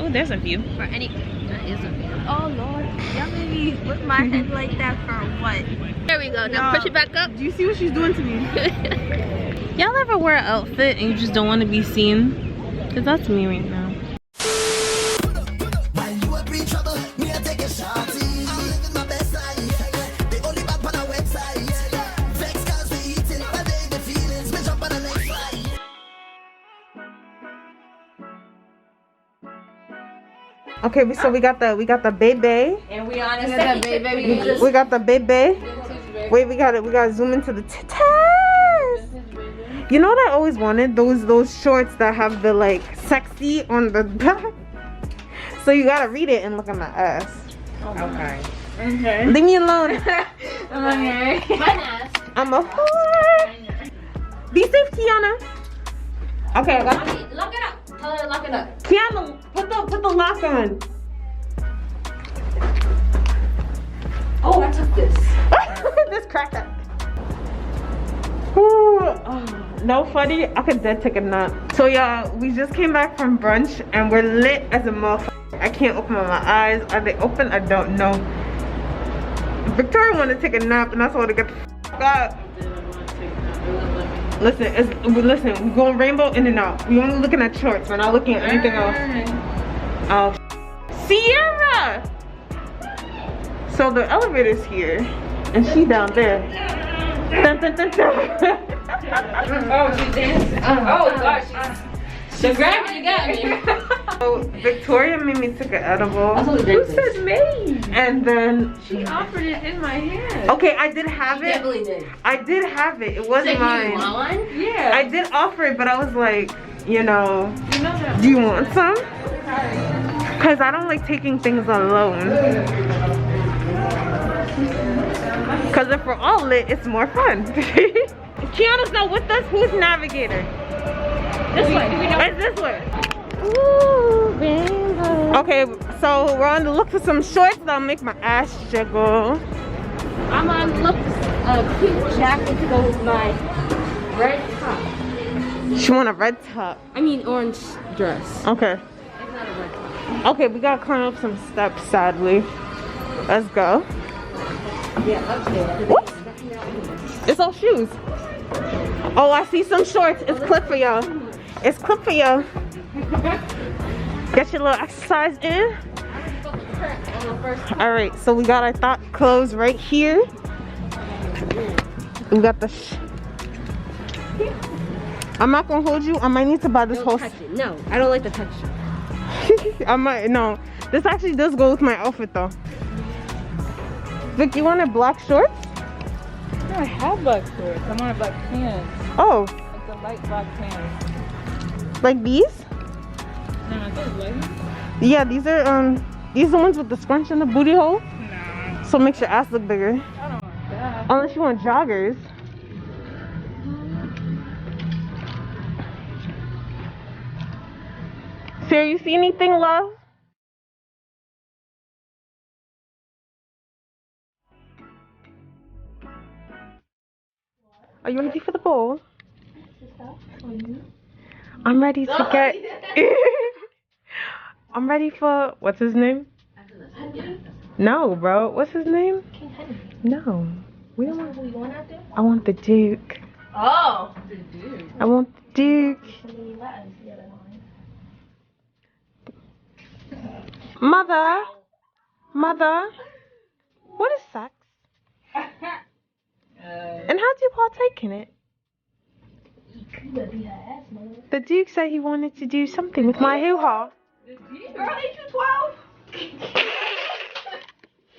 Oh, there's a view. For any, that is a view. Oh Lord, y'all made me whip my head like that for what? There we go. Now push it back up. Do you see what she's doing to me? Y'all ever wear an outfit and you just don't want to be seen? Cause that's me right now. Okay, so we got the baby. And we on the second baby. We got the baby. Wait, we gotta zoom into the titties. You know what I always wanted? Those shorts that have the like sexy on the back. So you gotta read it and look at my ass. Okay. Leave me alone. Okay. My ass. I'm a whore. Be safe, Kiana. Okay, I got Mommy, lock it up. Tell her to lock it up. Kiana, put the lock on. Oh, I took this. This cracker. Ooh, oh, no funny. I could dead take a nap. So y'all, we just came back from brunch and we're lit as a motherfucker. I can't open my eyes. Are they open? I don't know. Victoria wanted to take a nap and I told her to get the fuck up. Listen, listen, we're going rainbow in and out. We only looking at shorts. We're not looking at anything else. Oh, Sierra! So the elevator's here, and she down there. Dun, dun, dun, dun. Oh, she's dancing. Oh, gosh. The gravity got me. So Victoria made me take an edible. Who said me? And then she offered it in my hand. Okay, I did have it. Definitely did. I did have it. It wasn't mine. You want one? Yeah. I did offer it, but I was like, you know do you want some? Because I don't like taking things alone. Because if we're all lit, it's more fun. Kiana's not with us. Who's navigator? This way. It's this way. Ooh, rainbow. Okay, so we're on the look for some shorts that'll make my ass jiggle. I'm on the look for a cute jacket to go with my red top. She want a red top. I mean orange dress. Okay. It's not a red top. Okay, we gotta climb up some steps, sadly. Let's go. Yeah, upstairs. What? It's all shoes. Oh, I see some shorts. It's clip for y'all. It's clip for y'all. Get your little exercise in. All right, so we got our thought clothes right here. We got the. I'm not gonna hold you. I might need to buy this whole. Touch it. No, I don't like to touch it. I might no. This actually does go with my outfit though. Vic, you wanted black shorts? No, I have black shorts. I want black pants. Oh. Like the light black pants. Like these? No, I thought leggings. Yeah, these are the ones with the scrunch in the booty hole. No. So it makes your ass look bigger. I don't want that. Unless you want joggers. Sarah, you see anything, love? Are you ready for the bowl? I'm ready to get. I'm ready for. What's his name? No, bro. What's his name? No. We don't want. I want the Duke. Oh, the Duke. I want the Duke. Mother. What is sex? And how do you partake in it? The Duke said he wanted to do something with my hoo-ha. Girl, ain't you 12?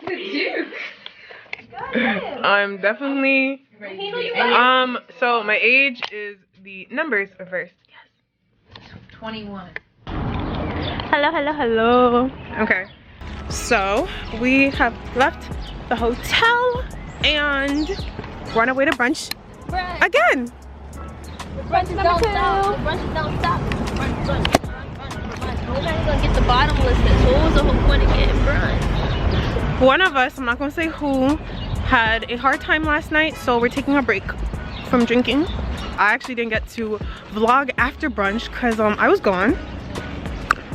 The Duke. I'm definitely so my age is the numbers reversed. Yes. 21. Hello. Okay. So we have left the hotel and we're on our way to brunch again. Brunch don't stop. Brunch don't stop. Brunch. We're not gonna get the bottomless. Who's the who want to get brunch? One of us, I'm not gonna say who, had a hard time last night, so we're taking a break from drinking. I actually didn't get to vlog after brunch because I was gone.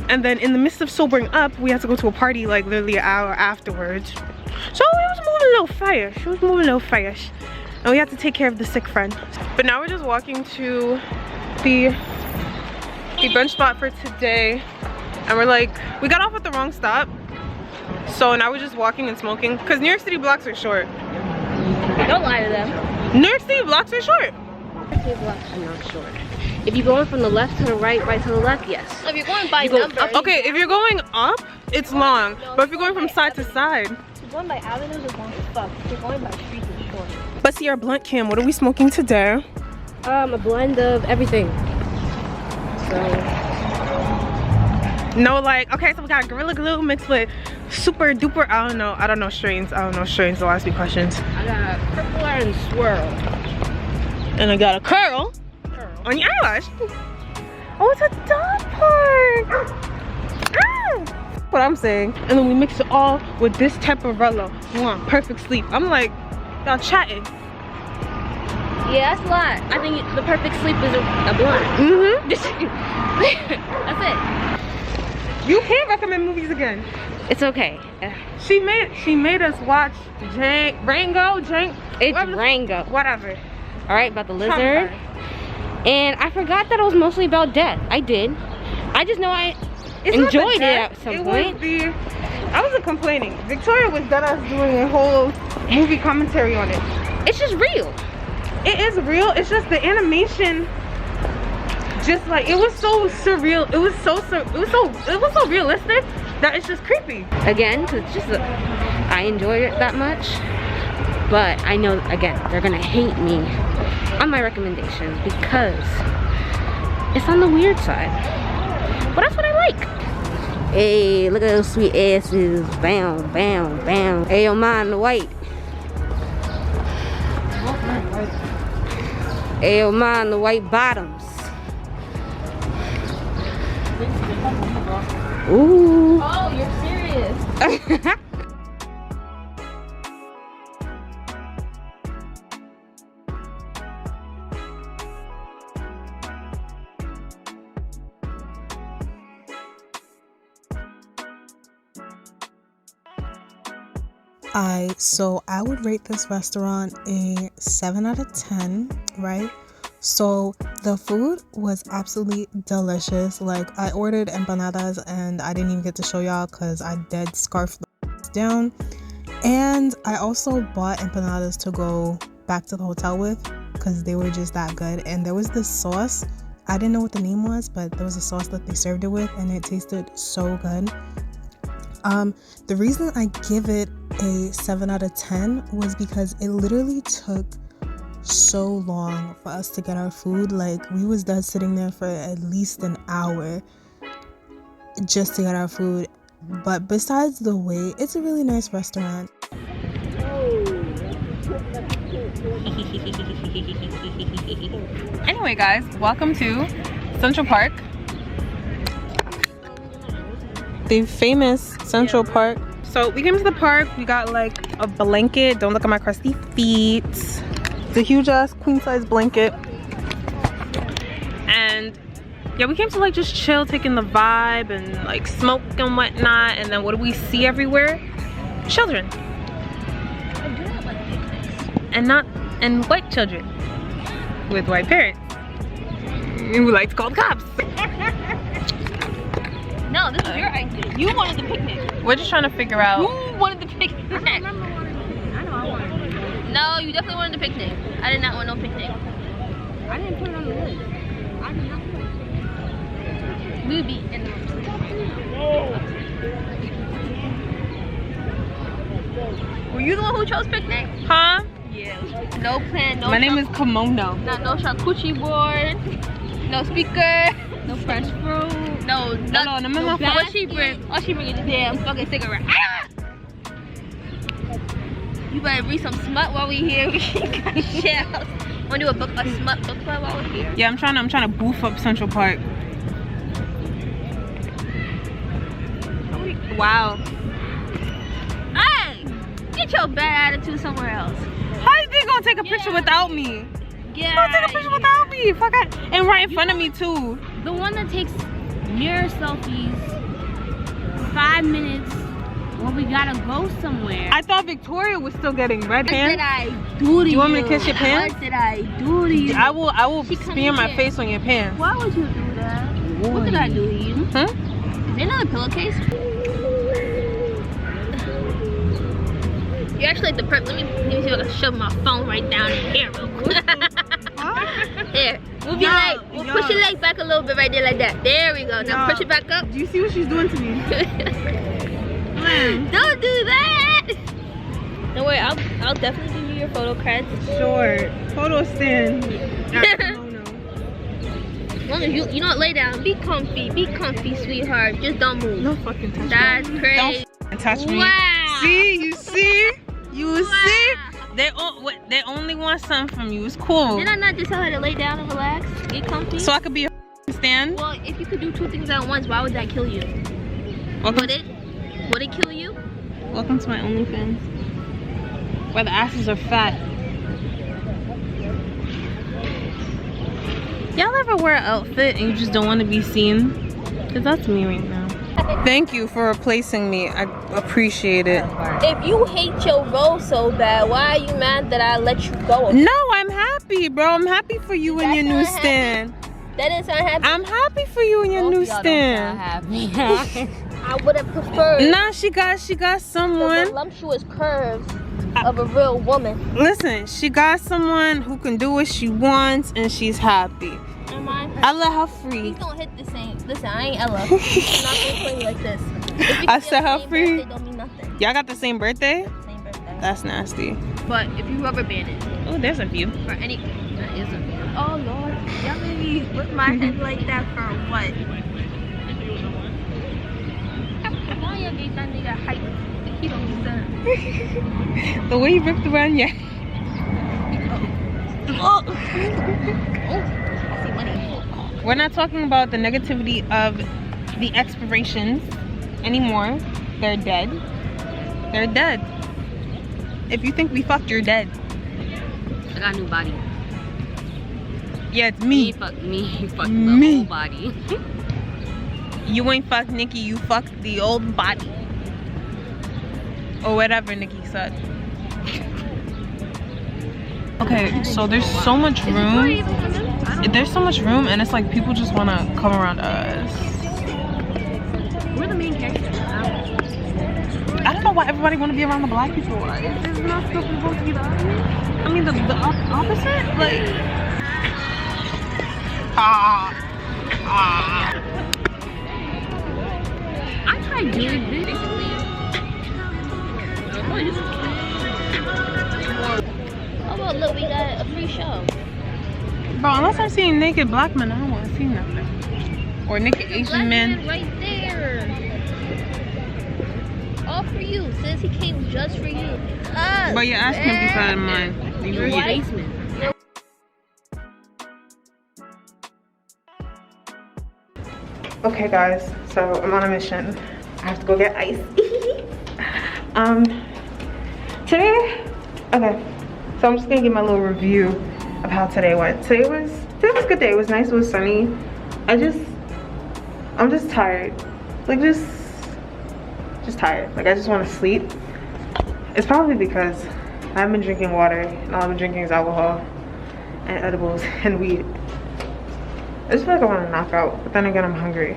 And then in the midst of sobering up, we had to go to a party like literally an hour afterwards. So it was moving a little fast. She was moving a little fast. And we had to take care of the sick friend. But now we're just walking to the brunch spot for today. And we're like, we got off at the wrong stop. So now we're just walking and smoking. Because New York City blocks are short. Don't lie to them. New York City blocks are short. New York City blocks are not short. If you're going from the left to the right, right to the left, yes. If you're going by numbers. Okay, if you're going up, it's long. But if you're going from side to side. If you're going by avenues, it's long as fuck. If you're going by streets, it's short. Let's see our blunt, Kim. What are we smoking today? A blend of everything. So. No, like, okay, so we got Gorilla Glue mixed with super duper, I don't know strains. Don't ask me questions. I got purple and swirl. And I got a curl on your eyelash. Oh, it's a dog park. Ah! What I'm saying. And then we mix it all with this Temporello. Perfect sleep. I'm like, y'all chatting. Yeah, that's a lot. I think the perfect sleep is a blunt. That's it. You can't recommend movies again. It's okay. She made us watch Rango. It's Rango. Whatever. All right, about the lizard. And I forgot that it was mostly about death. I did. I just know I enjoyed it at some point. I wasn't complaining. Victoria was dead ass doing a whole movie commentary on it. It's just real. It is real. It's just the animation. Just like it was so surreal. It was so realistic that it's just creepy. Again, because it's just I enjoyed it that much. But I know, again, they're gonna hate me on my recommendation because it's on the weird side. But that's what I like. Hey, look at those sweet asses. Bam, bam, bam. Hey, yo, man, the white. Hey, yo, man, the white bottoms. Ooh. Oh, you're serious. So I would rate this restaurant a 7 out of 10, right? So the food was absolutely delicious. Like, I ordered empanadas and I didn't even get to show y'all because I dead scarfed down. And I also bought empanadas to go back to the hotel with because they were just that good. And there was this sauce. I didn't know what the name was, but there was a sauce that they served it with and it tasted so good. The reason I give it a 7 out of 10 was because it literally took so long for us to get our food. Like, we was done sitting there for at least an hour just to get our food. But besides the wait, it's a really nice restaurant. Anyway, guys, welcome to Central Park. The famous Central Park. So we came to the park, we got like a blanket. Don't look at my crusty feet. It's a huge ass queen size blanket. And yeah, we came to like just chill, taking the vibe and like smoke and whatnot. And then what do we see everywhere? Children. And white children with white parents who like to call the cops. No, this is your idea. You wanted the picnic. We're just trying to figure out. You wanted the picnic. I know I wanted it. No, you definitely wanted the picnic. I did not want no picnic. I didn't put it on the list. I did not put it. We would be in the Were you the one who chose picnic? Huh? Yeah. No plan, no. My name is Kimono. No charcuterie board. No speaker. No fresh fruit. No what she bring? All she bring is a damn fucking cigarette. Ah! You better read some smut while we here. We got shells. Wanna do a smut book club while we're here? Yeah, I'm trying to boof up Central Park. Wow. Hey! Get your bad attitude somewhere else. How is they gonna take a picture without me? Yeah. Don't take a picture without me. Fuck it. And right in front of me too. The one that takes mirror selfies 5 minutes when we gotta go somewhere. I thought Victoria was still getting ready. What did I do to you? You want me to kiss your pants? What did I do to you? I will smear my face on your pants. Why would you do that? What did I do to you? Huh? Is there another pillowcase? You're actually like the perfect. Let me see if I can shove my phone right down in here real quick. There. Move your leg. Push your leg back a little bit right there like that. There we go. Now push it back up. Do you see what she's doing to me? Don't do that. Don't worry. I'll definitely give you your photo creds. Sure. Photo stand. As long as you know what, lay down. Be comfy, sweetheart. Just don't move. No fucking touch me. That's crazy. Don't touch me. Wow. See, you see? You see? They only want something from you. It's cool. Did I not just tell her to lay down and relax? Get comfy? So I could be a stand? Well, if you could do 2 things at once, why would that kill you? Would it kill you? Welcome to my OnlyFans. Where the asses are fat. Y'all ever wear an outfit and you just don't want to be seen? Because that's me right now. Thank you for replacing me. I appreciate it. If you hate your role so bad, why are you mad that I let you go? No, I'm happy, bro. I'm happy for you in your new stand. That didn't sound happy. I'm happy for you in your new stand. I would have preferred. Nah, she got someone. The voluptuous curves of a real woman. Listen, she got someone who can do what she wants and she's happy. Am I? I let her free. Please don't hit the same. Listen, I ain't Ella. I'm not gonna play like this. I set her free. Birthday, don't mean nothing. Y'all got the same birthday? Same birthday. That's nasty. But if you rubber band it, Oh, there's a view. for any, that is a view. Oh Lord, y'all made me whip my head like that for what? Why y'all gave that nigga hype? He don't deserve. The way you ripped around, yeah. Oh, I see money. We're not talking about the negativity of the expirations anymore. They're dead. They're dead. If you think we fucked, you're dead. I got a new body. Yeah, it's me. You fucked the whole body. You ain't fucked Nikki, you fucked the old body. Or whatever Nikki said. Okay, so there's so much room. There's so much room and it's like people just want to come around us. We're the main characters. I don't know why everybody want to be around the black people. Like, it's not supposed to be the opposite. I mean, the opposite? Like, I tried doing this basically. Oh well, look, we got a free show. bro, unless I'm seeing naked black men, I don't want to see nothing. Or naked Asian men. Right there. All for you, since he came just for you. But you're asking beside mine. You read it. Basement. Okay guys, so I'm on a mission. I have to go get ice. Today, okay, so I'm just gonna give my little review of how today went. Today was a good day. It was nice, it was sunny. I'm just tired. Like just tired. Like I just want to sleep. It's probably because I haven't been drinking water and all I've been drinking is alcohol and edibles and weed. I just feel like I want to knock out, but then again I'm hungry,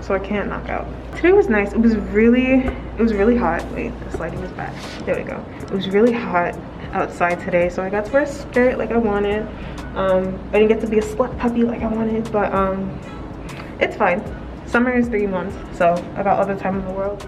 so I can't knock out. Today was nice. It was really hot. Wait, the lighting is bad. There we go. It was really hot outside today, so I got to wear a skirt like I wanted. I didn't get to be a slut puppy like I wanted, but it's fine. Summer is 3 months, so I got all the time in the world.